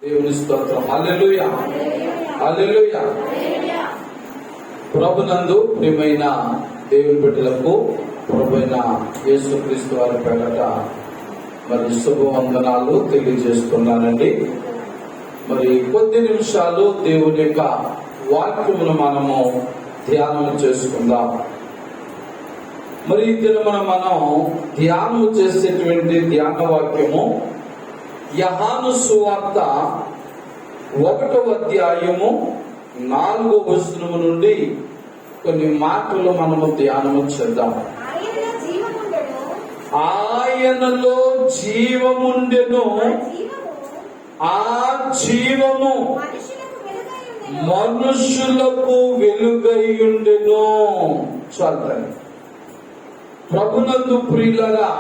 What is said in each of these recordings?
దేవుని స్తోత్రం. హల్లెలూయా, హల్లెలూయా. ప్రభునందు ప్రియమైన దేవుని బిడ్డలకు ప్రభువైన యేసుక్రీస్తు వారి పేరట మరి శుభవందనాలు తెలియజేస్తున్నానండి. మరి కొద్ది నిమిషాలు దేవుని యొక్క వాక్యమును మనము ధ్యానం చేసుకుందాం. మరి ఈ దినమున మనం ధ్యానం చేసేటువంటి ధ్యాన వాక్యము యోహాను సువార్త 1వ అధ్యాయము 4వ వచనము నుండి కొన్ని మాటలు మనము ధ్యానము చేద్దాం. ఆయనలో జీవముండెను, ఆ జీవము మనుషులకు వెలుగైయుండెను. చల్లని ప్రభునందు ప్రియులరా,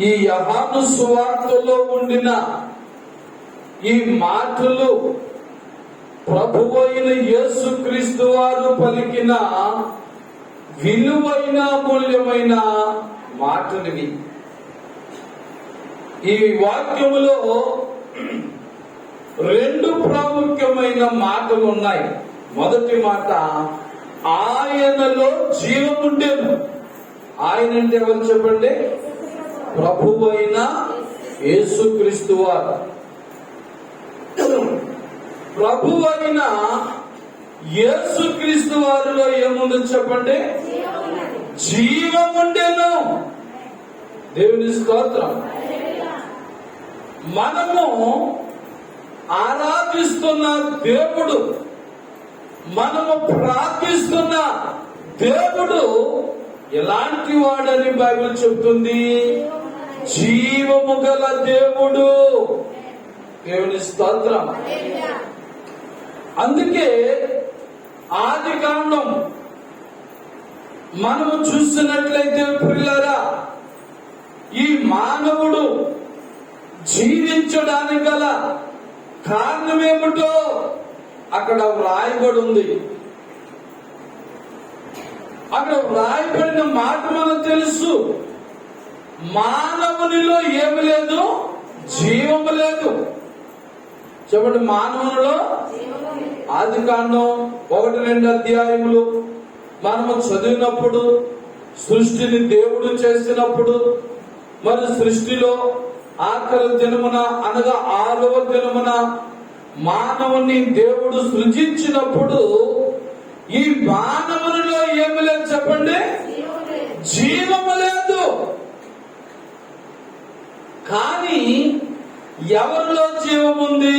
ఈ యోహాను సువార్తలో ఉండిన ఈ మాటలు ప్రభువైన యేసుక్రీస్తు వారు పలికిన విలువైన మూల్యమైన మాటలివి. ఈ వాక్యములో 2 ప్రాముఖ్యమైన మాటలు ఉన్నాయి. మొదటి మాట, ఆయనలో జీవముండెను. ఆయన అంటే ఎవరు చెప్పండి? ప్రభువైన యేసుక్రీస్తు వారు. ప్రభువైన యేసుక్రీస్తు వారిలో ఏముందో చెప్పండి? జీవముండెను. దేవుని స్తోత్రం. మనము ఆరాధిస్తున్న దేవుడు, మనము ప్రార్థిస్తున్న దేవుడు ఎలాంటి వాడని బైబిల్ చెబుతుంది? జీవము గల దేవుడు. దేవుని స్తోత్రం. అందుకే ఆది కాండం మనము చూసినట్లయితే ప్రియులారా, ఈ మానవుడు జీవించడానికి గల కారణమేమిటో అక్కడ వ్రాయబడి ఉంది. అక్కడ వ్రాయబడిన మాట మనకు తెలుసు. మానవునిలో ఏమి లేదు? జీవము లేదు. చెప్పండి, మానవునిలో ఆది కాండం 1-2 అధ్యాయములు మనము చదివినప్పుడు, సృష్టిని దేవుడు చేసినప్పుడు, మరి సృష్టిలో ఆఖరి దినమున అనగా 6వ దినమున మానవుని దేవుడు సృజించినప్పుడు ఈ మానవునిలో ఏమి లేదు చెప్పండి? జీవము లేదు. కానీ ఎవరిలో జీవముంది?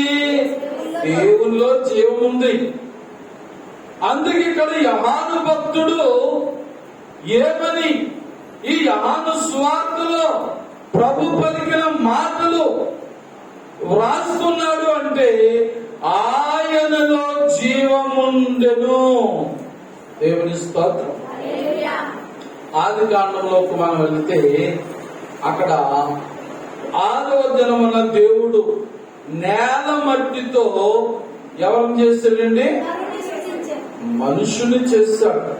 దేవునిలో జీవముంది. అందుకే ఇక్కడ యోహాను భక్తుడు ఏమని ఈ యోహాను సువార్తలో ప్రభు పలికిన మాటలు వ్రాస్తున్నాడు అంటే, ఆయనలో జీవముండెను. దేవుని స్తోత్రం. ఆది కాండంలోకి మనం వెళ్తే అక్కడ 6వ దినమున దేవుడు నేల మట్టితో ఎవరిని చేశాడండి? మనుషుని చేశాడు.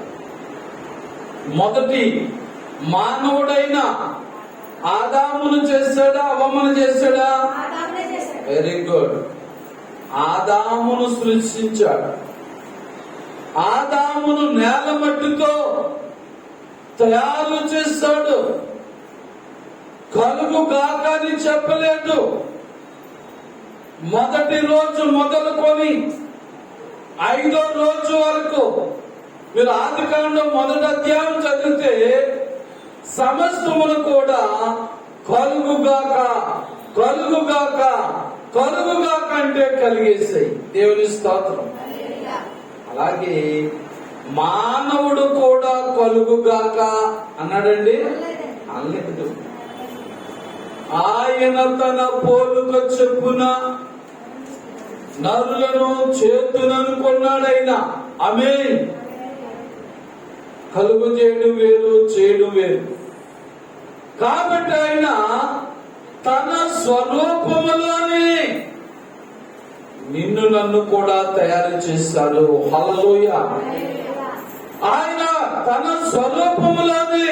మొదటి మానవుడైన ఆదామును చేశాడా, అవ్వమ్మను చేశాడా? Very good. ఆదామును సృష్టించాడు. ఆదామును నేల మట్టితో తయారు చేస్తాడు. కలుగు గాక అని చెప్పలేదు. మొదటి రోజు మొదలుకొని 5వ రోజు వరకు మీరు ఆది కాండం 1వ అధ్యాయం చదివితే సమస్తమును కూడా కలుగుగాక కలుగుగాక కలుగుగాక అంటే కలిగేసాయి. దేవుని స్తోత్రం. అలాగే మానవుడు కూడా కలుగుగాక అన్నాడండి? అనలేదు. ఆయన తన పోలుక చెప్పున నరులను చేతుననుకున్నాడైనా. ఆమేన్. కలుగు చేయడం వేరు, చేయడం వేరు. కాబట్టి ఆయన తన స్వరూపములోనే నిన్ను నన్ను కూడా తయారు చేశాడు. హల్లెలూయా. ఆయన తన స్వరూపములోనే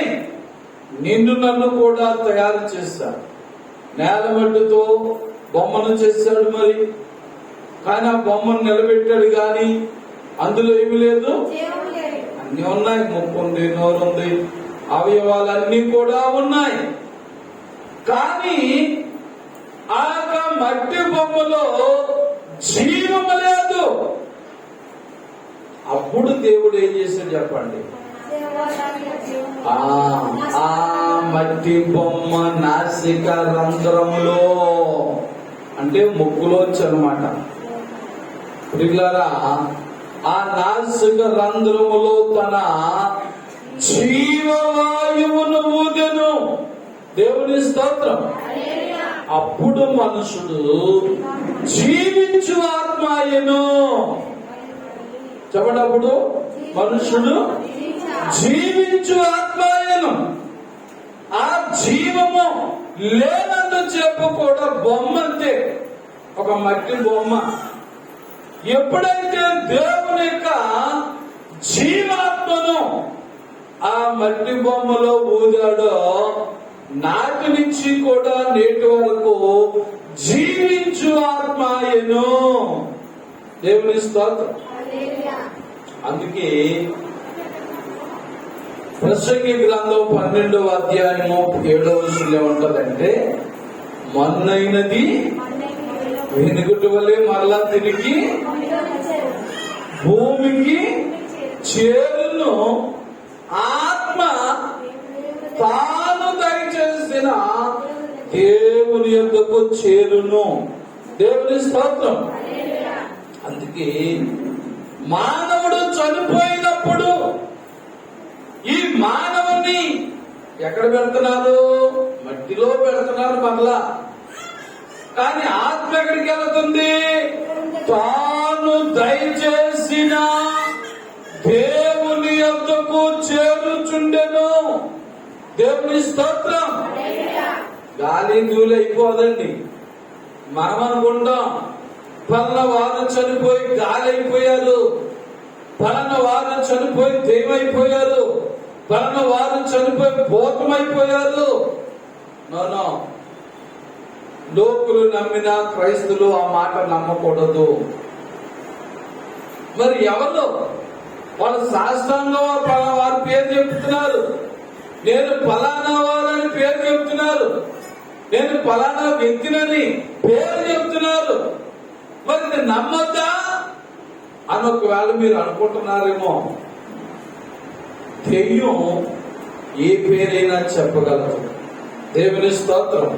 నిన్ను నన్ను కూడా తయారు చేశాడు. నేలమట్టుతో బొమ్మను చేశాడు మరి. కానీ ఆ బొమ్మను నిలబెట్టాడు కానీ అందులో ఏమి లేదు, అన్ని ఉన్నాయి. ముక్కు ఉంది, నోరు ఉంది, అవయవాలన్నీ కూడా ఉన్నాయి. కానీ ఆ మట్టి బొమ్మలో జీవము లేదు. అప్పుడు దేవుడు ఏం చేశాడు చెప్పండి? ఆ మట్టి బొమ్మ నాసిక రంధ్రములో, అంటే ముక్కులోంచి అన్నమాట. పిల్లరా, ఆ నాసిక రంధ్రములో తన జీవవాయువును ఊదెను. దేవుని స్తోత్రం. అప్పుడు మనుషుడు జీవించు ఆత్మాయను. చెప్పడప్పుడు మనుషుడు జీవించు ఆత్మాయను. ఆ జీవము లేనందు చెప్పు కూడా బొమ్మ, అంతే, ఒక మట్టి బొమ్మ. ఎప్పుడైతే దేవుని యొక్క జీవాత్మను ఆ మట్టి బొమ్మలో ఊదాడో, నాటి నుంచి కూడా నేటి వరకు జీవించు ఆత్మాయను. దేవుని స్తోత్రం. అందుకే ప్రసంగి గ్రంథం 12వ అధ్యాయము 7వ వచనంలో ఏమంటదంటే, మన్నైనది వెనుకటి వలె మరలా తిరిగి భూమికి చేరును, ఆత్మ తాను దయచేసిన దేవుని యొద్దకు చేరును. దేవుని స్తోత్రం. అందుకే మానవుడు చనిపోయినప్పుడు ఈ మానవుని ఎక్కడ పెడుతున్నారు? మట్టిలో పెడుతున్నారు మరలా. కానీ ఆత్మ ఎక్కడికి వెళుతుంది? తాను దయచేసిన దేవుని యొద్దకు చేరుచుండెను. దేవుని స్తోత్రం. గాలి దూలి అయిపోదండి. మనం అనుకుంటాం పలానా వారు చనిపోయి గాలి అయిపోయారు, పలానా వారు చనిపోయి దెయ్యమైపోయారు, పలానా వారు చనిపోయి భూతమైపోయారు. నో, లోకులు నమ్మిన క్రైస్తులు ఆ మాట నమ్మకూడదు. మరి ఎవరు వాళ్ళ శాస్త్రంలో వారి పేరు చెప్తున్నారు, నేను ఫలానా వారని పేరు చెప్తున్నారు, నేను ఫలానా వ్యక్తినని పేరు చెప్తున్నారు. మరి నేను నమ్మొద్దా అని ఒకవేళ మీరు అనుకుంటున్నారేమో. దెయ్యం ఏ పేరైనా చెప్పగలదు. దేవుని స్తోత్రం.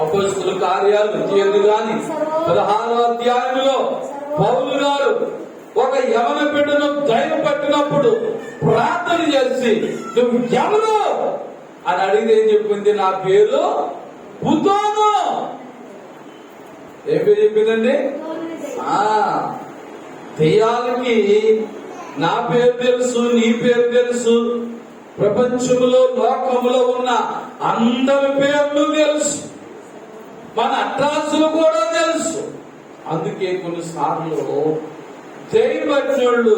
అపొస్తలుల కార్యాలు 16వ అధ్యాయంలో పౌలు గారు ఒక యవన బిడ్డను దయ్యం పట్టినప్పుడు ప్రార్థన చేసి, నువ్వు ఎవరు అని అడిగితే ఏం చెప్పింది? నా పేరు పుతోను. ఏం పేరు చెప్పిందండి? దెయ్యాలకి నా పేరు తెలుసు, నీ పేరు తెలుసు, ప్రపంచంలో లోకములో ఉన్న అందరి పేర్లు తెలుసు, మన అడ్రస్లు కూడా తెలుసు. అందుకే కొన్నిసార్లు దైవజ్ఞుళ్ళు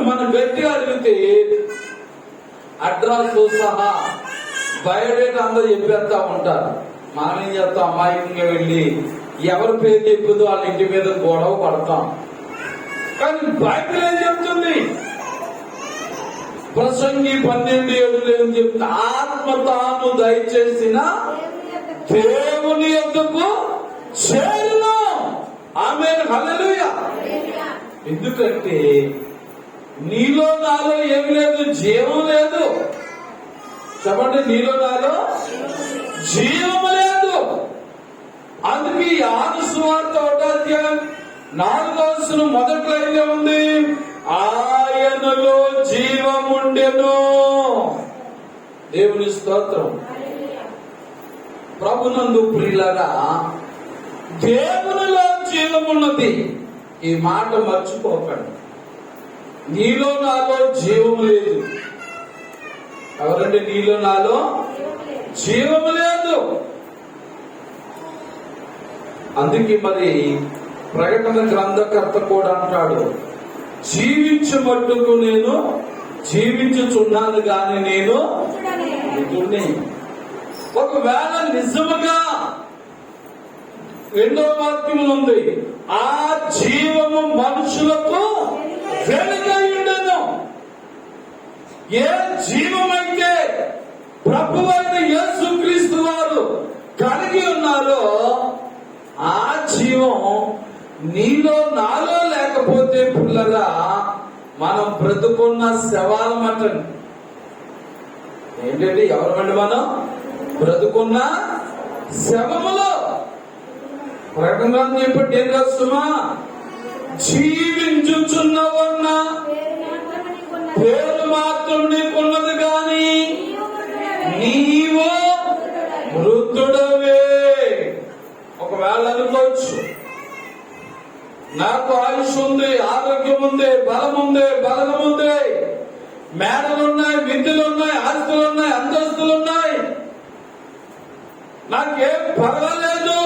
మన గట్టిగా అడిగితే అడ్రస్ సహా బయోడేటా అందరూ చెప్పేస్తా ఉంటారు. మనం ఏం చేస్తాం? అమాయకంగా వెళ్ళి ఎవరి పేరు చెప్పుదో వాళ్ళ ఇంటి మీద గొడవ పడతాం. కానీ బైబిల్ ఏం చెప్తుంది? ప్రసంగి 12:7 ఏం చెప్తుంది? ఆత్మ తాను దయచేసిన దేవుని యొద్దకు చేరును. ఆమేన్, హల్లెలూయా. ఎందుకంటే నీలో నాలో ఏమి లేదు, జీవం లేదు. చెప్పండి, నీలో నాలో జీవం లేదు. అందుకే యోహాను సువార్త 1వ అధ్యాయం 4వ వచనం మొదటి లైన్లో ఉంది, ఆయనలో జీవముండెను. దేవుని స్తోత్రం. ప్రభునందు ప్రియులారా, దేవునిలో జీవమున్నది. ఈ మాట మర్చిపోకండి. నీలో నాలో జీవము లేదు. ఎవరంటే నీలో నాలో జీవము లేదు. అందుకే మరి ప్రకటన గ్రంథకర్త కూడా అంటాడు, జీవించు మట్టుకు నేను జీవించుచున్నాను గాని నేను మృతుడిని. ఒకవేళ నిజముగా రెండో వాక్యములు ఉంది, ఆ జీవము మనుషులకు వెలుగై ఉండెను. ఏ జీవమైతే ప్రభువైన యేసుక్రీస్తు వారు కలిగి ఉన్నారో ఆ జీవం నీలో నాలో లేకపోతే పిల్లరా మనం బ్రతుకున్న శవాలమంటండి. ఏంటంటే ఎవరమండి మనం? బ్రతుకున్న శవములో. ప్రకటన చెప్పండి ఏం రాస్తుమా? జీవించుచున్నవన్న పేరు మాత్రం నీకున్నది కానీ నీవు మృతుడవే. ఒకవేళ అనుకోవచ్చు, నాకు ఆయుష్ ఉంది, ఆరోగ్యం ఉంది, బలం ఉంది, బలగం ఉంది, మేడలున్నాయి, విద్యలున్నాయి, ఆస్తులున్నాయి, అంతస్తులున్నాయి, నాకేం పర్వాలేదు,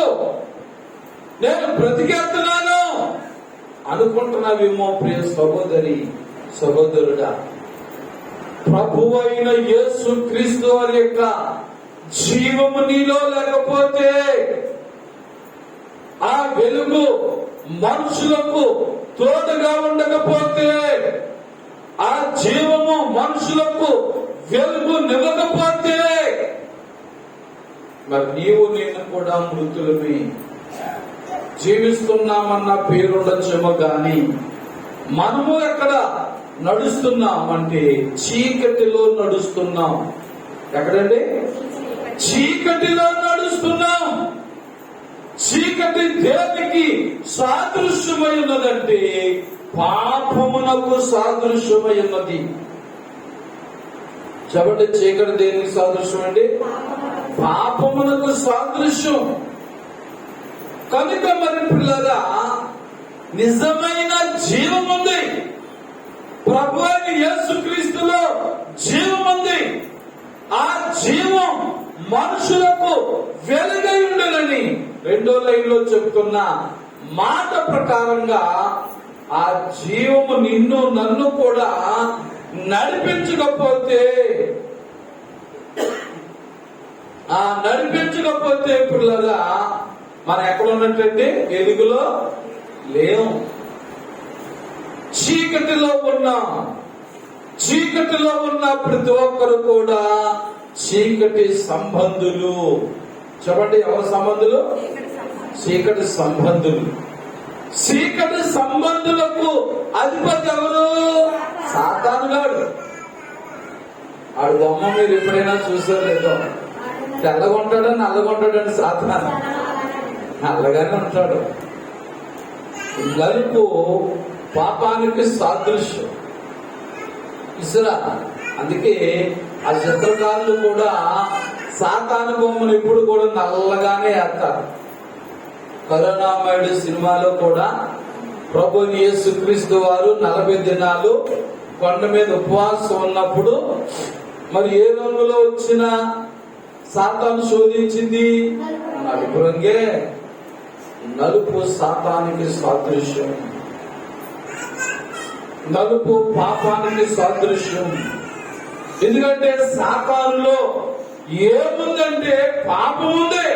నేను బ్రతికేస్తున్నాను అనుకుంటున్నావేమో ప్రియ సహోదరి సహోదరుడా. ప్రభువైన యేసు క్రీస్తు వారి యొక్క జీవము నీలో లేకపోతే, ఆ వెలుగు మనుషులకు తోడుగా ఉండకపోతే, ఆ జీవము మనుషులకు వెలుగు నివ్వకపోతే, మరి నీవు నేను కూడా మృతులమే. జీవిస్తున్నామన్న పేరుండొచ్చేమో గాని మనము ఎక్కడ నడుస్తున్నామంటే చీకటిలో నడుస్తున్నాం. ఎక్కడండి? చీకటిలో నడుస్తున్నాం. చీకటి దేనికి సాదృశ్యమై ఉన్నదంటే పాపమునకు సాదృశ్యమై ఉన్నది. చెప్పండి, చీకటి దేనికి సాదృశ్యం అండి? పాపమునకు సాదృశ్యం. కనుక మరి పిల్లరా, నిజమైన జీవం ఉంది, ప్రభు అయిన యేసుక్రీస్తులో జీవం ఉంది. ఆ జీవం మనుషులకు వెలుగై ఉండేనని రెండో లైన్లో చెప్తున్న మాట ప్రకారంగా ఆ జీవము నిన్ను నన్ను కూడా నడిపించకపోతే, పిల్లరా మనం ఎక్కడ ఉన్నట్లంటే వెలుగులో లేవు, చీకటిలో ఉన్నాం. చీకటిలో ఉన్న ప్రతి ఒక్కరు కూడా చీకటి సంబంధులు. చెప్పండి, ఎవరి సంబంధులు? చీకటి సంబంధులు. చీకటి సంబంధులకు అధిపతి ఎవరు? సాతానుగాడు. ఆడు బొమ్మ మీరు ఎప్పుడైనా చూసారు లేదో? తెల్లగా ఉంటాడా నల్లగా ఉంటాడండి సాతాను? నల్లగానే ఉంటాడు. నలుపు పాపానికి సాదృశ్యం. ఇసురా. అందుకే ఆ చిత్రకారులు కూడా సాతాను బొమ్మను ఎప్పుడు కూడా నల్లగానే వేస్తారు. కరుణామయుడు సినిమాలో కూడా ప్రభు యేసుక్రీస్తు వారు 40 దినాలు కొండ మీద ఉపవాసం ఉన్నప్పుడు మరి ఏ రంగులో వచ్చిన సాతాను శోధించింది? నలుపు రంగే. నలుపు సాతానికి సాదృశ్యం. నలుపు పాపానికి సాదృశ్యం. ఎందుకంటే సాతానులో ఏముందంటే పాపం ఉంది.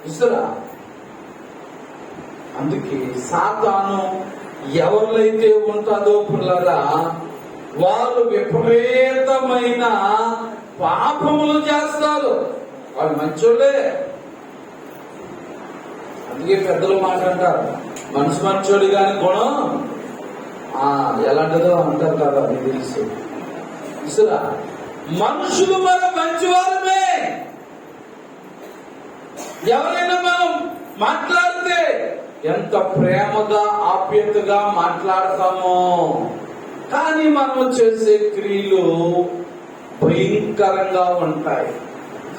ఇస్తారా? అందుకే సాతాను ఎవరైతే ఉంటుందో పిల్లరా వారు విపరీతమైన పాపములు చేస్తారు. వాళ్ళు మంచోళ్ళే. అందుకే పెద్దలు మాట్లాడతారు, మనసు మంచోడు కాని గుణం ఎలాంటిదో అంటారు కదా, మీకు తెలుసు. ఇసురా, మనుషులు మనం మంచివారమే. ఎవరైనా మనం మాట్లాడితే ఎంత ప్రేమగా ఆప్యాయతగా మాట్లాడతామో, కానీ మనం చేసే క్రియలు భయంకరంగా ఉంటాయి.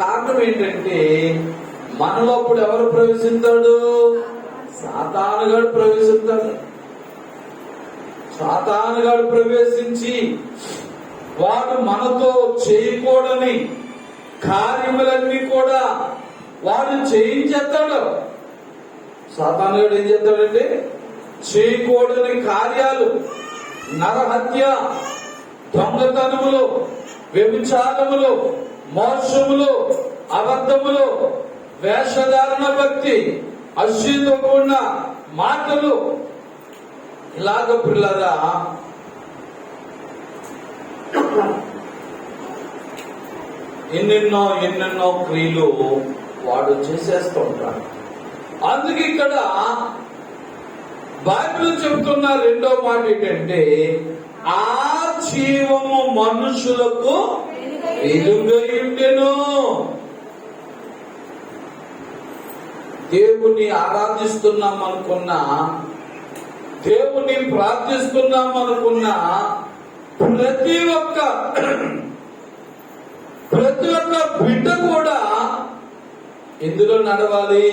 కారణం ఏంటంటే మనలో అప్పుడు ఎవరు ప్రవేశిస్తాడు? సాతానుగాడు ప్రవేశిస్తాడు. సాతానుగాడు ప్రవేశించి వాడు మనతో చేయకూడని కార్యములన్నీ కూడా వాడు చేయించేస్తాడు. సాతానుగాడు ఏం చేస్తాడంటే చేయకూడని కార్యాలు, నరహత్య, దొంగతనములు, వ్యభిచారములు, మోసములు, అబద్ధములు, వేషధారణ భక్తి, అశ్లీతో కూడిన మాటలు, ఇలాగ పిల్లరా ఎన్నెన్నో క్రియలు వాడు చేసేస్తూ ఉంటాడు. అందుకే ఇక్కడ బైబిల్ చెబుతున్న రెండో మాట ఏంటంటే, ఆ జీవము మనుషులకు వెలుగయుండెను. దేవుని ఆరాధిస్తున్నాం అనుకున్నా, దేవుని ప్రార్థిస్తున్నాం అనుకున్నా, ప్రతి ఒక్క బిడ్డ కూడా ఎందులో నడవాలి?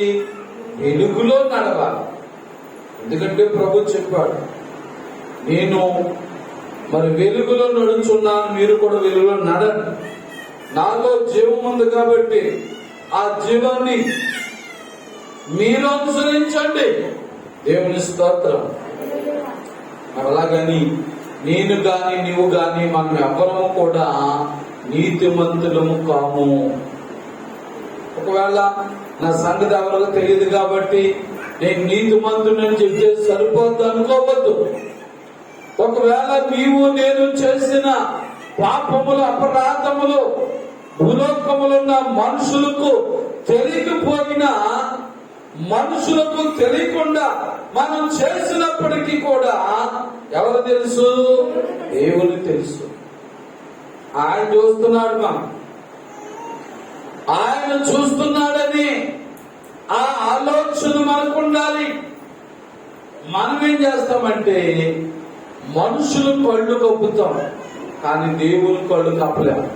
వెలుగులో నడవాలి. ఎందుకంటే ప్రభు చెప్పాడు, నేను మరి వెలుగులో నడుచున్నాను, మీరు కూడా వెలుగులో నడండి. నాలో జీవం ఉంది కాబట్టి ఆ జీవాన్ని మీరు అనుసరించండి. దేవుని స్తోత్రం. అలాగని నేను గాని నీవు గాని మనం ఎవ్వరము కూడా నీతిమంతులము కాము. ఒకవేళ నా సంగతి ఎవరికి తెలియదు కాబట్టి నేను నీతిమంతుడని చెప్తే సరిపోద్దు అనుకోవద్దు. ఒకవేళ నీవు నేను చేసిన పాపములు, అపరాధములు భూలోకములున్న మనుషులకు తెలియకపోయినా, మనుషులకు తెలియకుండా మనం చేసినప్పటికీ కూడా ఎవరు తెలుసు? దేవుని తెలుసు. ఆయన చూస్తున్నాడు. ఆయన చూస్తున్నాడని ఆ ఆలోచన మనకు ఉండాలి. మనం ఏం చేస్తామంటే మనుషులు కళ్ళు కప్పుతాం, కానీ దేవుని కళ్ళు కప్పలేము.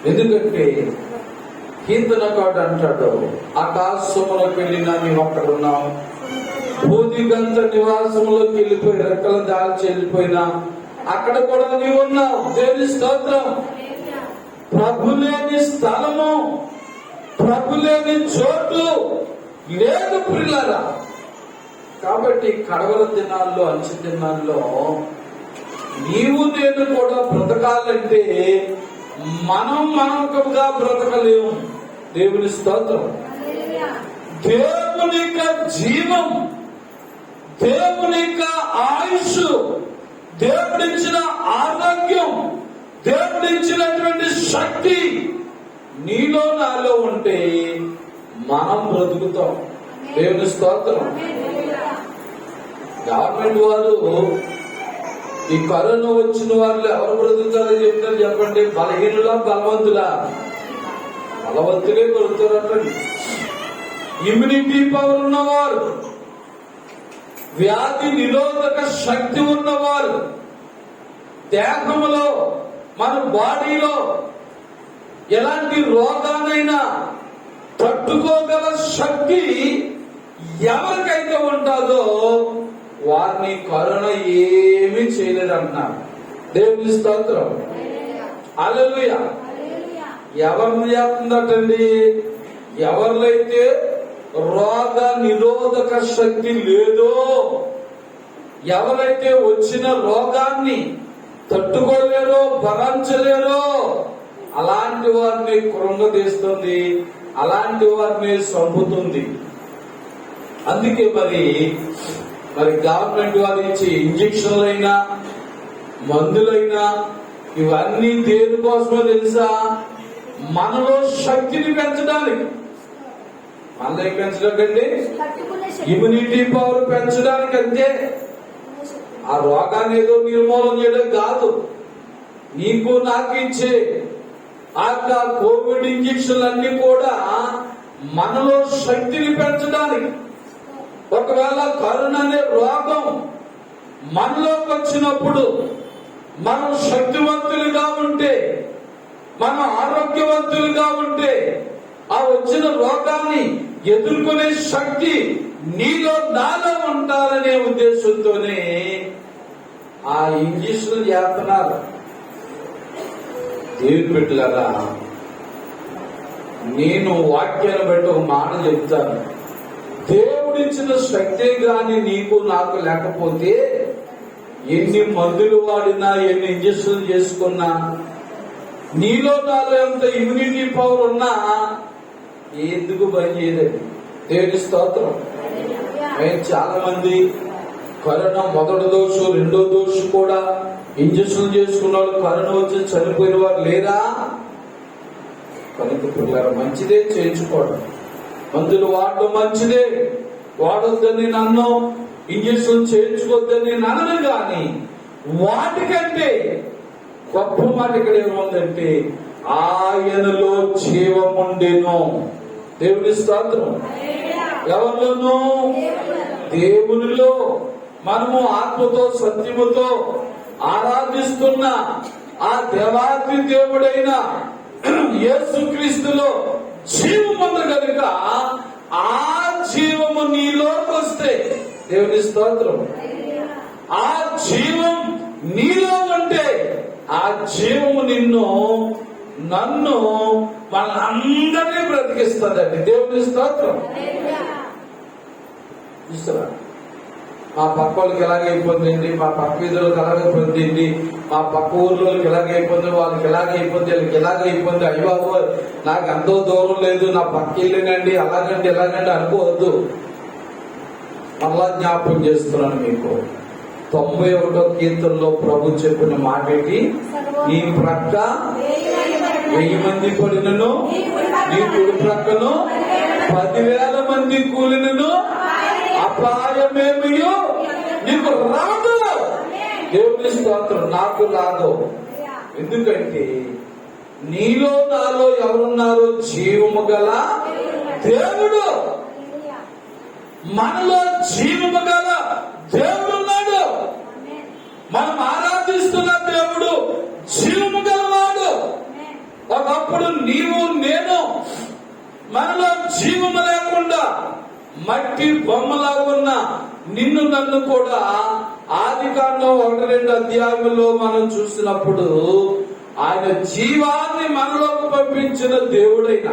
ఎందుకంటే కీర్తనకాడు అంటాడు, ఆకాశములకు వెళ్ళినా నీవు అక్కడ ఉన్నావు, భూదిగంత నివాసములోకి వెళ్ళిపోయి రెక్కల దాల్చి వెళ్ళిపోయినా అక్కడ కూడా నీవు ఉన్నావు. దేవుని స్తోత్రం. ప్రభు లేని స్థలము, ప్రభు లేని చోటు లేదు పిల్లరా. కాబట్టి కడవల దినాల్లో, అంచె దినాల్లో నీవు నేను కూడా బ్రతకాలంటే మనముగా బ్రతకలేము. దేవుని స్తోత్రం. దేవుని యొక్క జీవం, దేవుని యొక్క ఆయుష్, దేవుడిచ్చిన ఆరోగ్యం, దేవుడిచ్చినటువంటి శక్తి నీలో నాలో ఉంటే మనం బ్రతుకుతాం. దేవుని స్తోత్రం. గవర్నమెంట్ వారు ఈ కరోనా వచ్చిన వాళ్ళు ఎవరు బ్రతుకుతారని చెప్తారు చెప్పండి? బలహీనులా బలవంతులా? బలవంతులే బ్రతుకుతారంటండి. ఇమ్యూనిటీ పవర్ ఉన్నవారు, వ్యాధి నిరోధక శక్తి ఉన్నవారు, దేహంలో మన బాడీలో ఎలాంటి రోగానైనా తట్టుకోగల శక్తి ఎవరికైతే ఉంటుందో వారిని కరోనా ఏమీ చేయలేదంటున్నారు. దేవుని స్తోత్రం. హల్లెలూయా. ఎవరిని చేస్తుందటండి? ఎవరినైతే రోగ నిరోధక శక్తి లేదో, ఎవరైతే వచ్చిన రోగాన్ని తట్టుకోలేరో, భరించలేరో అలాంటి వారిని కృంగదీస్తుంది, అలాంటి వారిని చంపుతుంది. అందుకే మరి గవర్నమెంట్ వారు ఇచ్చే ఇంజక్షన్లైనా మందులైనా ఇవన్నీ దేనికోసమో తెలుసా? మనలో శక్తిని పెంచడానికి. మనలో పెంచడానికండి, ఇమ్యూనిటీ పవర్ పెంచడానికి. అంతే. ఆ రోగాన్ని ఏదో నిర్మూలన చేయడం కాదు. నీకు నాకు ఇచ్చే ఆ కోవిడ్ ఇంజక్షన్లు అన్ని కూడా మనలో శక్తిని పెంచడానికి. ఒకవేళ కరోనా అనే రోగం మనలోకి వచ్చినప్పుడు మనం శక్తివంతులుగా ఉంటే, మనం ఆరోగ్యవంతులుగా ఉంటే, ఆ వచ్చిన రోగాన్ని ఎదుర్కొనే శక్తి నీలో నాలో ఉంటారనే ఉద్దేశంతోనే ఆ ఇంజక్షన్లు చేస్తున్నారు. దేవుని బిడ్డలారా, నేను వాక్యాన్ని బట్టి ఒక మాట చెప్తాను. దేవుడిచ్చిన శక్తి గాని నీకు నాకు లేకపోతే ఎన్ని మందులు వాడినా, ఎన్ని ఇంజక్షన్లు చేసుకున్నా, నీలో నాలో ఎంత ఇమ్యూనిటీ పవర్ ఉన్నా ఎందుకు పని చేయలేదు. దేవుని స్తోత్రం. చాలా మంది కరోనా మొదటి డోసు రెండో డోసు కూడా ఇంజక్షన్ చేసుకున్న వాళ్ళు కరోనా వచ్చి చనిపోయిన వారు లేరా? కనుక పిల్లలు మంచిదే చేయించుకోవడం, మందులు వాడడం మంచిదే, వాడొద్దని నన్ను ఇంజక్షన్ చేయించుకోవద్దని అనను. కానీ వాటికంటే గొప్ప మాట ఇక్కడ ఏముందంటే ఆయనలో జీవముండెను. దేవుని స్తోత్రం. ఎవరిలోనూ? దేవునిలో. మనము ఆత్మతో సత్యముతో ఆరాధిస్తున్న ఆ దేవాది దేవుడైన యేసుక్రీస్తులో జీవముంది కనుక ఆ జీవము నీలోకి వస్తే, దేవుని స్తోత్రం, ఆ జీవం నీలో ఉంటే ఆ జీవము నిన్ను నన్ను మనందరినీ బ్రతికిస్తుందండి. దేవుని స్తోత్రం. చూస్తారా? మా పక్క వాళ్ళకి ఎలాగైపోతుంది, మా పక్క వీధులకు ఎలాగైపోతుంది, మా పక్క ఊర్లోకి ఎలాగైపోతుంది, వాళ్ళకి ఎలాగైపోతుంది, వీళ్ళకి ఎలాగైపోతుంది, అయ్యో నాకు ఎంతో దూరం లేదు, నా పక్క ఇల్లునండి, అలాగండి ఎలాగండి అనుకోవద్దు. మళ్ళా జ్ఞాపకం చేస్తున్నాను మీకు. 91వ కీర్తనలో ప్రభు చెప్పిన మాట ఏంటి? నీ ప్రక్క 1000 మంది పడినను, నీ కుడి ప్రక్కను 10,000 మంది కూలినను అపాయమేమియో నీకు రాదు. దేవుని స్తోత్రం. నాకు రాదు. ఎందుకంటే నీలో నాలో ఎవరున్నారు? జీవము గల దేవుడు. మనలో జీవము గల దేవుడున్నాడు. మనం ఆరాధిస్తున్న దేవుడు జీవము గలవాడు. ఒకప్పుడు నీవు నేను మనలో జీవము లేకుండా మట్టి బొమ్మలా ఉన్న నిన్ను నన్ను కూడా ఆదికాండం 1-2 అధ్యాయంలో మనం చూసినప్పుడు ఆయన జీవాన్ని మనలోకి పంపించిన దేవుడైన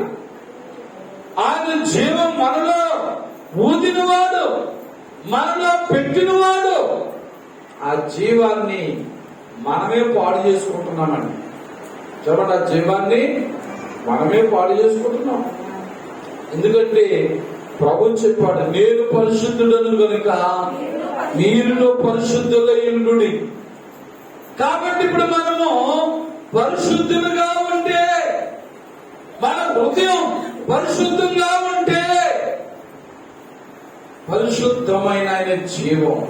ఆయన జీవం మనలో ఊదినవాడు, మనలో పెట్టినవాడు. ఆ జీవాన్ని మనమే పాడు చేసుకుంటున్నామండి. చూడండి, ఆ జీవాన్ని మనమే పాడు చేసుకుంటున్నాం. ఎందుకంటే ప్రభు చెప్పాడు, నేను పరిశుద్ధుడను గనుక మీరులో పరిశుద్ధులైయుండుడి. కాబట్టి ఇప్పుడు మనము పరిశుద్ధులుగా ఉంటే, మన హృదయం పరిశుద్ధంగా ఉంటే, పరిశుద్ధమైన ఆయన జీవం,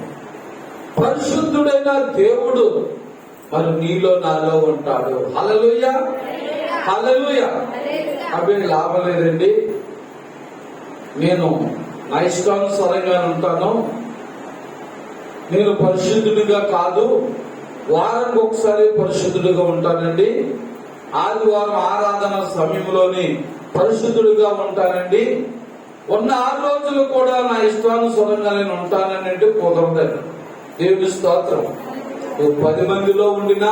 పరిశుద్ధుడైన దేవుడు మరి నీలో నాలో ఉంటాడు. హల్లెలూయా, హల్లెలూయా. అవి లాభం లేదండి. నేను నా ఇష్టానుసారంగా ఉంటాను, నేను పరిశుద్ధుడిగా కాదు, వారానికి ఒకసారి పరిశుద్ధుడిగా ఉంటానండి, ఆదివారం ఆరాధన సమయంలోని పరిశుద్ధుడిగా ఉంటానండి, ఉన్న 6 రోజులు కూడా నా ఇష్టానుసారంగా నేను ఉంటానంటే కుదరదండి. దేవుని స్తోత్రం. నువ్వు 10 మందిలో ఉండినా,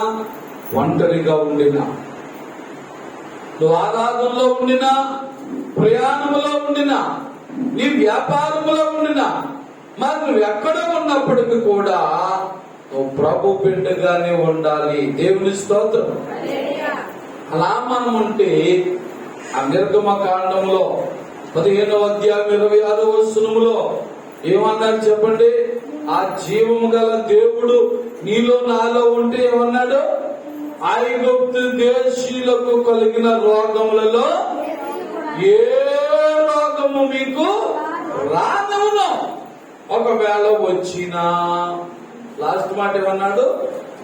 ఒంటరిగా ఉండినా, నువ్వు ఆరాధనలో ఉండినా, ప్రయాణంలో ఉండినా, నీ వ్యాపారంలో ఉండినా, మరి నువ్వు ఎక్కడ ఉన్నప్పటికీ కూడా నువ్వు ప్రభు బిడ్డగానే ఉండాలి. దేవుని స్తోత్రం. అలా మనం ఉంటే ఆ నిర్గమకాండంలో 15వ అధ్యాయం 26వ వచనంలో ఏమన్నారు చెప్పండి? ఆ జీవము గల దేవుడు నీలో నాలో ఉంటే ఏమన్నాడు? ఐగుప్తు దేశీయులకు కలిగిన రోగములలో ఏ రోగము మీకు రాదవును. ఒకవేళ వచ్చినా, లాస్ట్ మాట ఏమన్నాడు?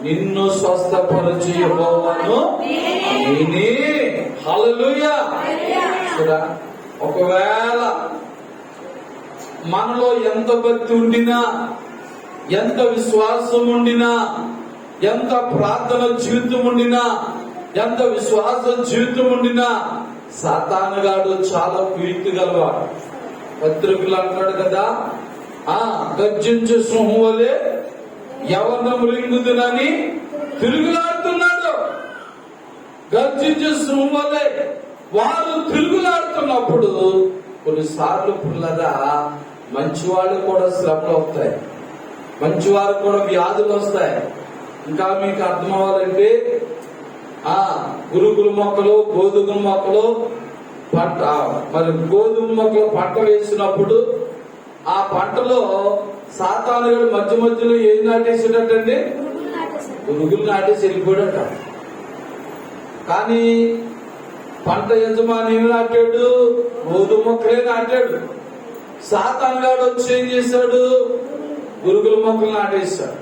నిన్ను స్వస్థపరిచి యెహోవాను నేనే. హల్లెలూయా. ఒకవేళ మనలో ఎంత భక్తి ఉండినా, ఎంత విశ్వాసం ఉండినా, ఎంత ప్రార్థన జీవితం ఉండినా, ఎంత విశ్వాస జీవితం ఉండినా, సాతానుగాడు చాలా కీర్తి గలవాడు. పత్రికలు అంటాడు కదా, గర్జించే సింహం వలె ఎవరిని మృంగుదునని తిరుగులాడుతున్నాడు. గర్జించే సింహం వలె వారు తిరుగులాడుతున్నప్పుడు కొన్నిసార్లు పుల్లగా మంచివాళ్ళు కూడా శ్రమలు వస్తాయి, మంచివారు కూడా వ్యాధులు వస్తాయి. ఇంకా మీకు అర్థం అవ్వాలంటే గురుగుల మొక్కలు, గోధుమ మొక్కలు పంట మరి గోధుమ మొక్కలు పంట వేసినప్పుడు ఆ పంటలో సాతానుడు మధ్య మధ్యలో ఏం నాటేసాడటండి? పురుగులు నాటేసి వెళ్ళిపోయాడట. కానీ పంట యజమాని ఏమి నాటాడు? గోధుమ మొక్కలే నాటాడు. సాతానుగాడు వచ్చి ఏం చేశాడు? పురుగుల మొక్కలు నాటేశాడు.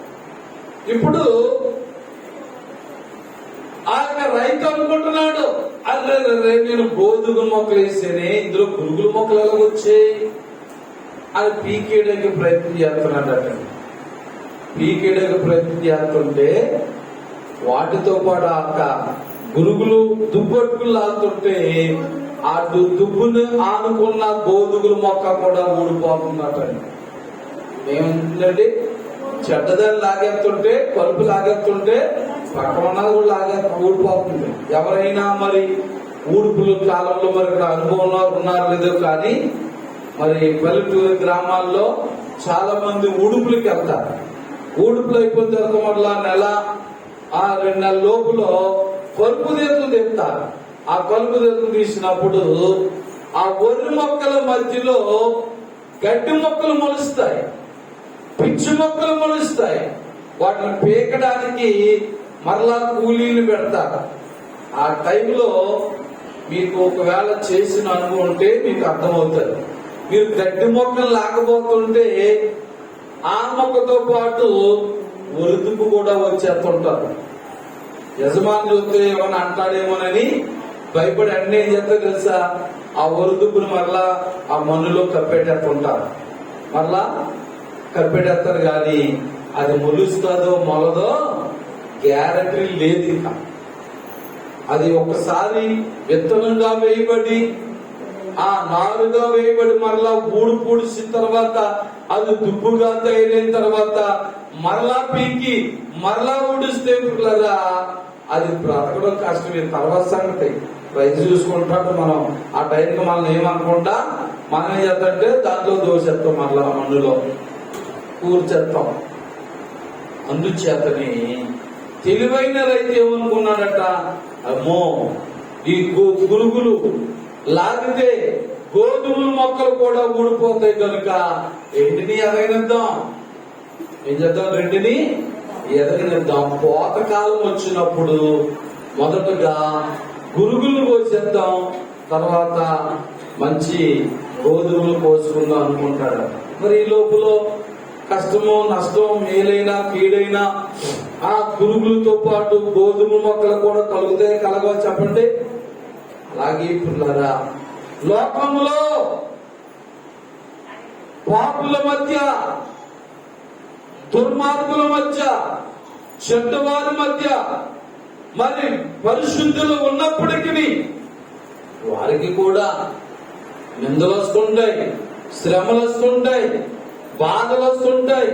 ఇప్పుడు ఆయన రైతు అనుకుంటున్నాడు, అరే నేను గోధుమ మొక్కలు వేస్తేనే ఇందులో పురుగుల మొక్కలు ఎలా వచ్చాయి అని పీకేయడానికి ప్రయత్నం చేస్తున్నాడట. పీకేయడానికి ప్రయత్నం చేస్తుంటే వాటితో పాటు ఆ పురుగులు దుబ్బట్టుకులు లాగుతుంటే ఆ దుబ్బుని ఆనుకున్న గోధుమల మొక్క కూడా ఊడిపోతుందటండి. ఏమంటుందండి? చెడ్డదాన్ని లాగేస్తుంటే, కలుపు లాగేస్తుంటే పక్కన ఉన్నది కూడా ఊడిపోతుంది. ఎవరైనా మరి ఊడుపుల కాలంలో మరి ఇక్కడ అనుభవంలో ఉన్నారు లేదో కానీ మరి పల్లెటూరు గ్రామాల్లో చాలా మంది ఊడుపులకి వెళ్తారు. ఊడుపులు అయిపోయిన తర్వాత మళ్ళా నెల 2 నెలల లోపులో కలుపు తీర్లు తీస్తారు. ఆ కలుపు తీర్లు తీసినప్పుడు ఆ వరి మొక్కల మధ్యలో గడ్డి మొక్కలు మొలుస్తాయి, పిచ్చి మొక్కలు మొలుస్తాయి. వాటిని పీకడానికి మరలా కూలీలు పెడతారు. ఆ టైంలో మీకు ఒకవేళ చేసిన అనుభవం ఉంటే మీకు అర్థమవుతుంది. మీరు గడ్డి మొక్కలు లాగబోతుంటే ఆ మొక్కతో పాటు ఒరుదుపు కూడా వచ్చేస్తుంటారు. యజమాని చూస్తే ఏమన్నా అంటాడేమోనని భయపడి అన్నీ ఏం చేస్తా తెలుసా? ఆ ఒరుదుపుని మరలా ఆ మన్నులో కప్పెట్టేస్తుంటారు. మరలా కప్పెట్టేస్తారు. కానీ అది మొలుస్తుందో మొలదో గ్యారంటీ లేదు. ఇంకా అది ఒకసారి విత్తనంగా వేయబడి ఆ నారుగా వేయబడి మరలా పూడిసిన తర్వాత అది దుబ్బుగా తయారైన తర్వాత మరలా పీకి మరలా ఊడిస్తే అది బ్రతకడం కష్టమే. తర్వాత సంగతి రైతు చూసుకుంటాడు. మనం ఆ టైంకి మనం ఏమనుకుంటా మనం ఏం చేద్దంటే దాంట్లో దోషేస్తాం, మరలా మన్నులో కూర్చేస్తాం. అందుచేతని తెలివైన రైతు ఏమనుకున్నాడట? అమ్మో, ఈ పురుగులు లాగితే గోధుమ మొక్కలు కూడా ఊడిపోతాయి కనుక రెండిని ఎదగనిద్దాం. ఏం చేద్దాం? రెండిని ఎదగనిద్దాం. పోతకాలం వచ్చినప్పుడు మొదటగా గురుగులు కోసేద్దాం, తర్వాత మంచి గోధుమలు కోసుకుందాం అనుకుంటాడు. మరి ఈ లోపల కష్టమో నష్టం మేలైనా కీడైనా ఆ పురుగులతో పాటు గోధుమ మొక్కలు కూడా కలుగుతాయి, కలగవ చెప్పండి. అలాగే పిల్లరా, లోకంలో పాపుల మధ్య, దుర్మార్గుల మధ్య, చెడ్డవారి మధ్య మరి పరిశుద్ధులు ఉన్నప్పటికీ వారికి కూడా నిందలు వస్తుంటాయి, శ్రమలు వస్తుంటాయి, బాధలు వస్తుంటాయి,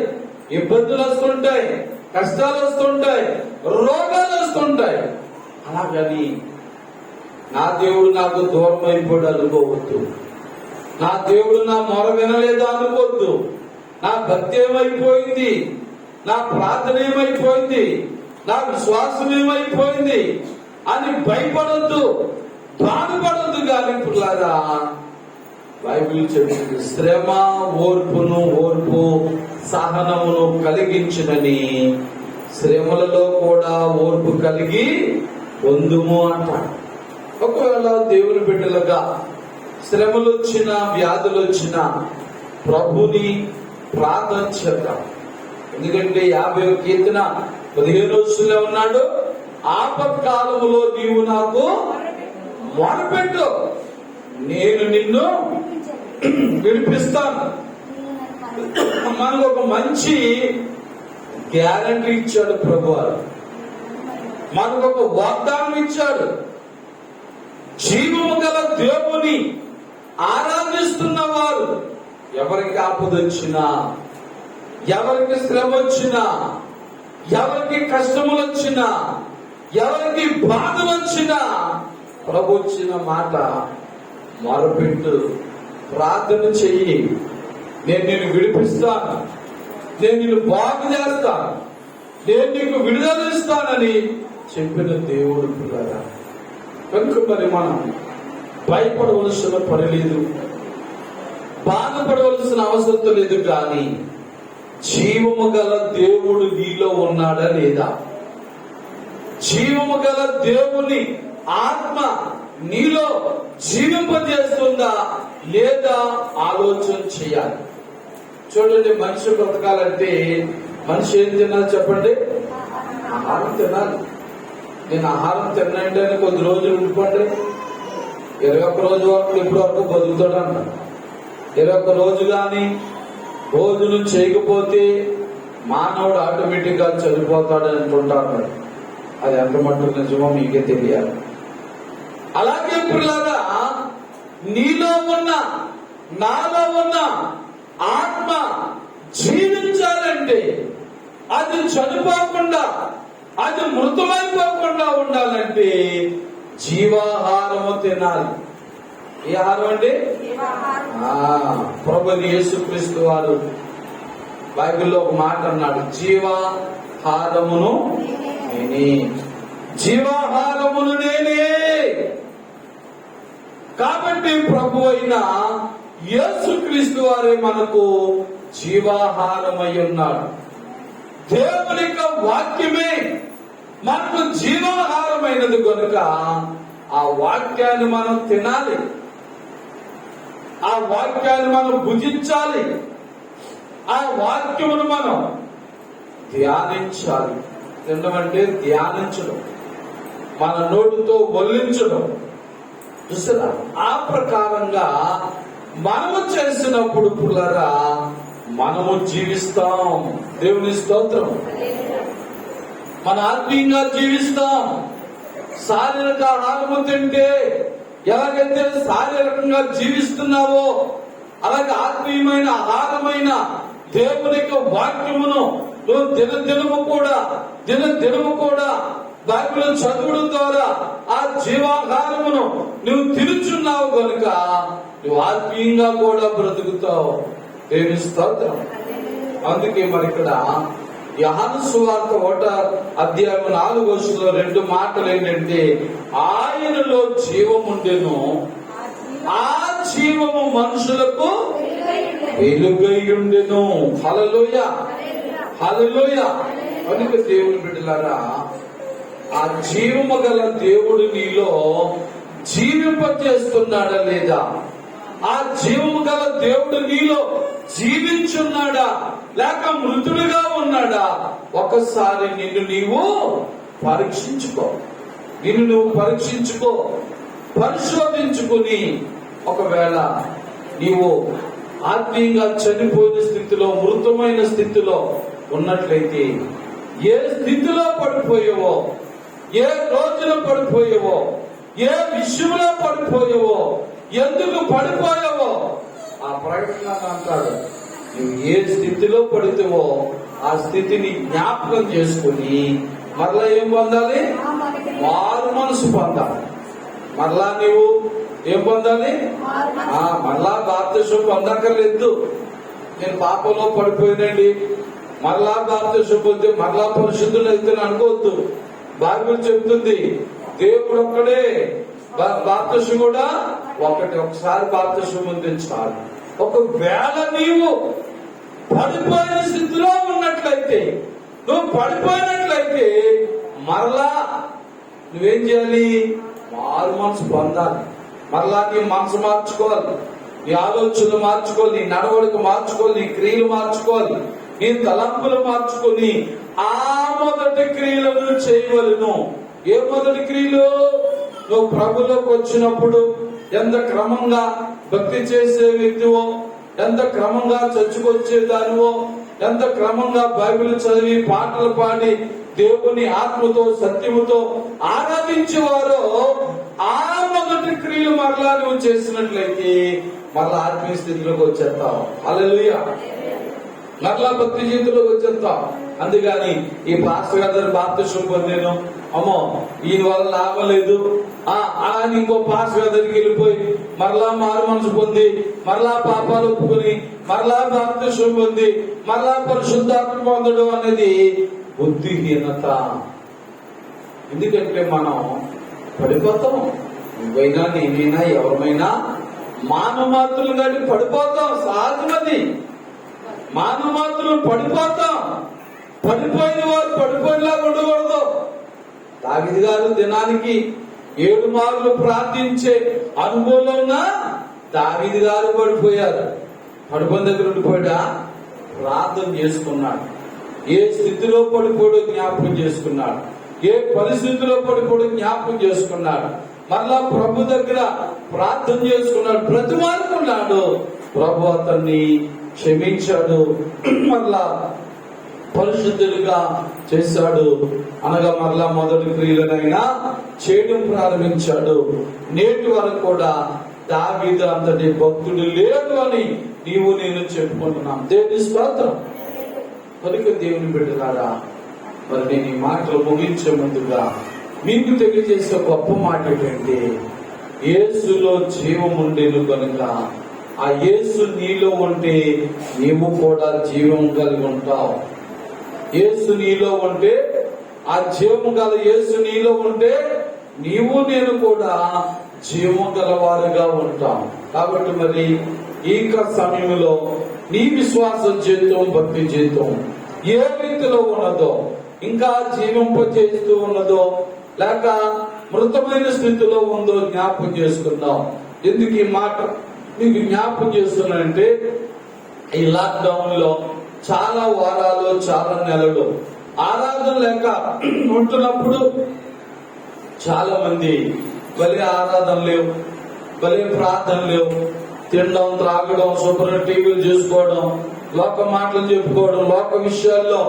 ఇబ్బందులు వస్తుంటాయి, కష్టాలు వస్తుంటాయి, రోగాలు వస్తుంటాయి. అలాగని నా దేవుడు నాకు దూరం అయిపోయాడు అనుకోవద్దు. నా దేవుడు నా మొర వినలేదు అనుకోవద్దు. నా భక్తి ఏమైపోయింది, నా ప్రార్థన ఏమైపోయింది, నా విశ్వాసం ఏమైపోయింది అని భయపడొద్దు, బాధపడొద్దు. కానీ పిల్లారా, బైబిల్ చెప్తుంది శ్రమ ఓర్పు సహనమును కలిగించునని, శ్రమలలో కూడా ఓర్పు కలిగి పొందుము అంటాడు. ఒకవేళ దేవుని బిడ్డలుగా శ్రమలు వచ్చినా వ్యాధులు వచ్చినా ప్రభుని ప్రార్థన చేద్దాం. ఎందుకంటే 50వ కీర్తన 15 ఉన్నాడు, ఆపత్కాలములో నీవు నాకు మొరపెట్టు, నేను నిన్ను విడిపిస్తాను. మనకు ఒక మంచి గ్యారంటీ ఇచ్చాడు ప్రభువారు, మనకు ఒక వాగ్దానం ఇచ్చాడు. జీవము గల దేవుని ఆరాధిస్తున్న వారు ఎవరికి ఆపదొచ్చినా, ఎవరికి శ్రమ వచ్చినా, ఎవరికి కష్టములు వచ్చినా, ఎవరికి బాధలు వచ్చినా ప్రభు వచ్చిన మాట మొరపెట్టు, ప్రార్థన చెయ్యి, నేను నిన్ను విడిపిస్తాను, నేను నిన్ను బాగు చేస్తాను, నేను నీకు విడుదల ఇస్తానని చెప్పిన దేవుడు పిల్లరా. కనుక మరి మనం భయపడవలసిన పని లేదు, బాధపడవలసిన అవసరం లేదు. కానీ జీవము గల దేవుడు నీలో ఉన్నాడా లేదా? జీవము గల దేవుని ఆత్మ నీలో జీవింపజేస్తుందా లేదా ఆలోచన చేయాలి. చూడండి, మనిషి బ్రతకాలంటే మనిషి ఏం తినాలి చెప్పండి? ఆహారం తినాలి. నేను ఆహారం తినండి అని కొద్ది రోజులు ఉండిపోండి, 21 రోజు వరకు ఇప్పటి వరకు బతుకుతాడంట. 21 రోజు కానీ భోజనం చేయకపోతే మానవుడు ఆటోమేటిక్ గా చనిపోతాడని అంటుంటారు. అది ఎంత మట్టుకు నిజమో మీకే తెలియాలి. అలాగే పిల్లగా నీలో ఉన్న నాలో ఉన్న ఆత్మ జీవించాలంటే, అది చనిపోకుండా, అది మృతమైపోకుండా ఉండాలంటే జీవాహారము తినాలి. ఏ ఆహారం అండి? ప్రభువు యేసుక్రీస్తు వారు బైబిల్లో ఒక మాట అన్నాడు, జీవాహారమును నేనే, జీవాహారమును నేనే. కాబట్టి ప్రభు అయిన యేసుక్రీస్తు వారే మనకు జీవాహారమై ఉన్నాడు. దేవుని యొక్క వాక్యమే మనకు జీవాహారమైనది కనుక ఆ వాక్యాన్ని మనం తినాలి, ఆ వాక్యాన్ని మనం భుజించాలి, ఆ వాక్యమును మనం ధ్యానించాలి. తినడం అంటే ధ్యానించడం, మన నోటితో వల్లించడం. చూసారా? ఆ ప్రకారంగా మనము చేసినప్పుడు పుల్లరా మనము జీవిస్తాం. దేవుని స్తోత్రం. మన ఆత్మీయంగా జీవిస్తాం. శారీరక ఆహారము తింటే ఎలాగైతే శారీరకంగా జీవిస్తున్నావో అలాగే ఆత్మీయమైన ఆహారమైన దేవుని యొక్క వాక్యమును నువ్వు దినదినము కూడా బైబిల్ చదువుడు ద్వారా ఆ జీవాహారమును నువ్వు తిరుచున్నావు కనుక నువ్వు ఆత్మీయంగా కూడా బ్రతుకుతావు. దేవుని స్తోత్రం. అందుకే మరి ఇక్కడ యోహాను సువార్త 1:4 2 మాటలు ఏంటంటే, ఆయనలో జీవముండెను, ఆ జీవము మనుషులకు వెలుగై ఉండెను. హల్లెలూయా, హల్లెలూయా. కనుక దేవుని బిడ్డలారా, ఆ జీవము గల దేవుడు నీలో జీవింపజేస్తున్నాడా లేదా? ఆ జీవము గల దేవుడు నీలో జీవించున్నాడా లేక మృతుడుగా ఉన్నాడా? ఒకసారి నిన్ను నీవు పరీక్షించుకో, పరిశోధించుకుని ఒకవేళ నీవు ఆత్మీయంగా చనిపోయిన స్థితిలో, మృతమైన స్థితిలో ఉన్నట్లయితే, ఏ స్థితిలో పడిపోయావో, ఏ రోజున పడిపోయావో, ఏ విషయంలో పడిపోయావో, ఎందుకు పడిపోయావో ఆ ప్రకటన అంటాడు. నువ్వు ఏ స్థితిలో పడితేవో ఆ స్థితిని జ్ఞాపకం చేసుకుని మరలా ఏం పొందాలి? మారు మనసు పొందాలి. మరలా నీవు ఏం పొందాలి? మరలా బాప్తిసం పొందక్కర్లేదు. నేను పాపంలో పడిపోయినండి, మరలా బాప్తిసం పొంది మరలా పరిశుద్ధులు అయితే అనుకోవద్దు. బైబిల్ చెప్తుంది దేవుడు ఒక్కడే, బాప్తిసం కూడా ఒకసారి బాప్తిసం పొంది చాలు. ఒకవేళ నీవు పడిపోయిన స్థితిలో ఉన్నట్లయితే, నువ్వు పడిపోయినట్లయితే మరలా నువ్వేం చేయాలి? మారు మనసు పొందాలి. మరలా నీ మనసు మార్చుకోవాలి, నీ ఆలోచనలు మార్చుకోవాలి, నీ నడవడిక మార్చుకోవాలి, నీ క్రియలు మార్చుకోవాలి, నీ తలంపులు మార్చుకొని ఆ మొదటి క్రియలను చేయవలను. ఏ మొదటి క్రియలు? నువ్వు ప్రభులోకి వచ్చినప్పుడు ఎంత క్రమంగా భక్తి చేసే వ్యక్తివో, ఎంత క్రమంగా చర్చకొచ్చేదానివో, ఎంత క్రమంగా బైబిల్ చదివి పాటలు పాడి దేవుని ఆత్మతో సత్యముతో ఆరాధించేవారో ఆ మొదటి క్రియలు మరలా నువ్వు చేసినట్లయితే మరలా ఆత్మీయ స్థితిలోకి వచ్చేస్తావు. హల్లెలూయా. మరలా భక్తి జీవితంలోకి వచ్చేస్తాం. అందుకని ఈ పాస్టర్ గారి బాప్తిసం పొందాను, అమ్మో ఈయన వల్ల లాభం లేదు అని ఇంకో పాస్టర్ దగ్గరికి వెళ్ళిపోయి మరలా మారు మనసు పొంది, మరలా పాపాలు ఒప్పుకుని, మరలా బాప్తిసం పొంది, మరలా పరిశుద్ధాత్మ పొందడం అనేది బుద్ధిహీనత. ఎందుకంటే మనం పడిపోతాం, నువ్వైనా నేనైనా ఎవరైనా మానమాత్రులు కానీ పడిపోతాం. సహజమది. మానమాత్రులు పడిపోతాం. పడిపోయిన వారు పడిపోయిలా ఉండకూడదు. దావీదు గారు దినానికి 7 మార్లు ప్రార్థించే అనుభవంలో ఉన్న దావీదు గారు పడిపోయారు. పడిపోయిన దగ్గర ఉండిపోయాడా? ప్రార్థన చేసుకున్నాడు. ఏ స్థితిలో పడిపోయాడో జ్ఞాపకం చేసుకున్నాడు. ఏ పరిస్థితిలో పడిపోయాడో జ్ఞాపకం చేసుకున్నాడు. మళ్ళా ప్రభు దగ్గర ప్రార్థన చేసుకున్నాడు, బ్రతిమాలుకున్నాడు. ప్రభు అతన్ని క్షమించాడు, మళ్ళా పరిశుద్ధులుగా చేశాడు. అనగా మరలా మొదటి క్రియలనైనా చేయడం ప్రారంభించాడు. నేటి వరకు కూడా దావీదు అంతటి భక్తుడు లేడు అని నీవు నేను చెప్పుకుంటున్నాం. దేవుని స్తోత్రం. కనుక దేవుని బిడ్డలారా, మరి నేను ఈ మాటలు ముగించే ముందుగా మీకు తెలియజేసే గొప్ప మాట ఏంటంటే, యేసులో జీవం ఉండేను కనుక ఆ యేసు నీలో ఉంటే నీవు కూడా జీవం కలిగి ఉంటావు. యేసు నీలో ఉంటే, ఆ జీవం గల యేసు నీలో ఉంటే నీవు నేను కూడా జీవం గలవారుగా ఉంటాం. కాబట్టి మరి ఈ సమయంలో నీ విశ్వాస జీవితం, భక్తి జీవితం ఏ రీతిలో ఉన్నదో, ఇంకా జీవింపజేస్తూ ఉన్నదో లేక మృతమైన స్థితిలో ఉందో జ్ఞాపకం చేసుకుందాం. ఎందుకు ఈ మాట మీకు జ్ఞాపకం చేస్తున్నానంటే, ఈ లాక్డౌన్ లో చాలా వారాలు, చాలా నెలలు ఆరాధన లేక ఉంటున్నప్పుడు చాలా మంది బలి ఆరాధన లేవు, బలి ప్రార్థన లేవు, తినడం, త్రాగడం, శుభ్ర టీవీలు చూసుకోవడం, లోక మాటలు చెప్పుకోవడం, లోక విషయాల్లో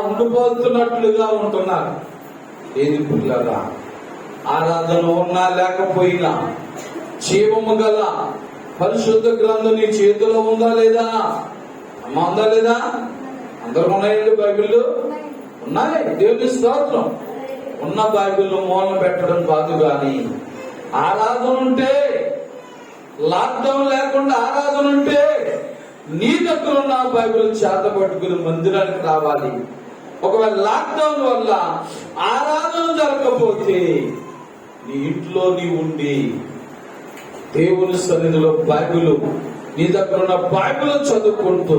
ఉండిపోతున్నట్లుగా ఉంటున్నారు. ఏది పిల్లరా, ఆరాధన ఉన్నా లేకపోయినా జీవము గల పరిశుద్ధ గ్రంథం నీ చేతిలో ఉందా లేదా? అమ్మ ఉందా లేదా? అందరూ ఉన్నాయండి బైబిల్? ఉన్నాయి. దేవుని స్తోత్రం. ఉన్న బైబిల్ మూలన పెట్టడం కాదు, కానీ ఆరాధన ఉంటే, లాక్డౌన్ లేకుండా ఆరాధన ఉంటే నీ దగ్గర ఉన్న బైబిల్ చేత పట్టుకుని మందిరానికి రావాలి. ఒకవేళ లాక్డౌన్ వల్ల ఆరాధన జరగకపోతే నీ ఇంట్లో నీ ఉండి దేవుని సన్నిధిలో బైబిల్, నీ దగ్గర ఉన్న బైబిల్ చదువుకుంటూ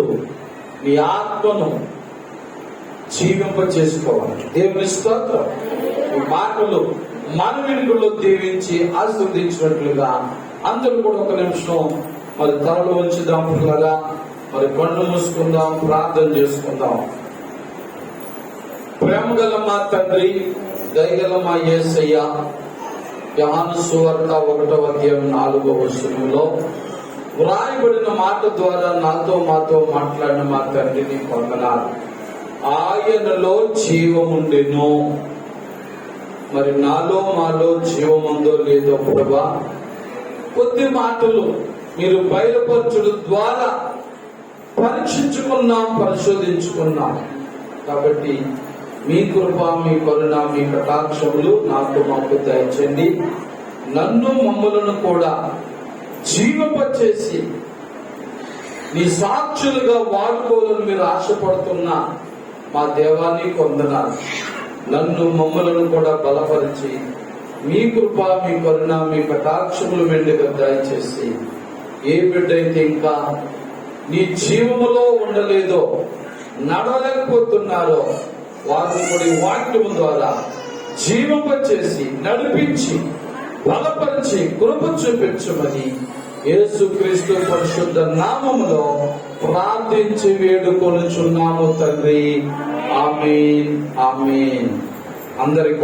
నీ ఆత్మను జీవింప చేసుకోవాలి. దేవుని స్తోత్రం. ఈ మాటలు మన వెనుకల్లో దీవించి ఆశీర్వదించినట్లుగా అందరూ కూడా ఒక నిమిషం మరి తలలో ఉంచుదాం పిల్లగా. మరి కళ్ళు మూసుకుందాం, ప్రార్థన చేసుకుందాం. ప్రేమ గల మా తండ్రి, దయగల మా యేసయ్య, యోహాను సువార్త 1వ అధ్యాయం 4వ వచనంలో వ్రాయబడిన మాట ద్వారా నాతో మాతో మాట్లాడిన మా తండ్రిని పొందనాలు. ఆయనలో జీవముండెను. మరి నాలో మాలో జీవముందో లేదో ప్రభా, కొద్ది మాటలు మీరు బయలుపరచడం ద్వారా పరీక్షించుకున్నాం, పరిశోధించుకున్నాం. కాబట్టి మీ కృప, మీ కరుణ, మీ కటాక్షములు నాకు మాకు దయచండి. నన్ను మమ్మలను కూడా జీవింపచేసి నీ సాక్షులుగా వాడుకోవాలని మీరు ఆశపడుతున్న మా దేవాన్ని కొందనాలు. నన్ను మమ్మలను కూడా బలపరిచి మీ కృప, మీ కరుణ, మీ కటాక్షములు మెండుగా దయచేసి ఏ బిడ్డ అయితే ఇంకా నీ జీవములో ఉండలేదో, నడవలేకపోతున్నారో వారు కూడా వాక్యం ద్వారా జీవింపచేసి నడిపించి బలపరిచి కృప చూపించమని యేసుక్రీస్తు పరిశుద్ధ నామములో ప్రార్థించి వేడుకొనుచున్నాము తండ్రి. ఆమేన్, ఆమేన్. అందరికీ